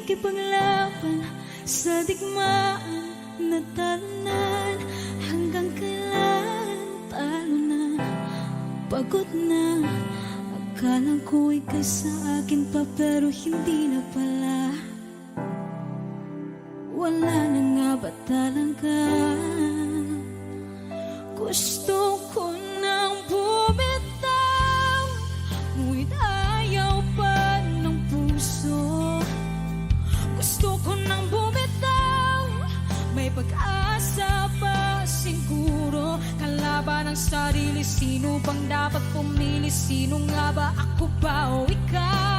nakikipaglaban sa digmaan na talunan. Hanggang kailan talo na, pagod na. Akala ko ika'y sa akin pa pero hindi na pala. Wala na nga ba talaga? Gusto ko nang bumitaw, ngunit ayaw pa ng puso. Gusto ko nang bumitaw, may pag-asa pa siguro. Kalaban ng sarili, sino bang dapat pumili? Sino nga ba, ako ba o ikaw?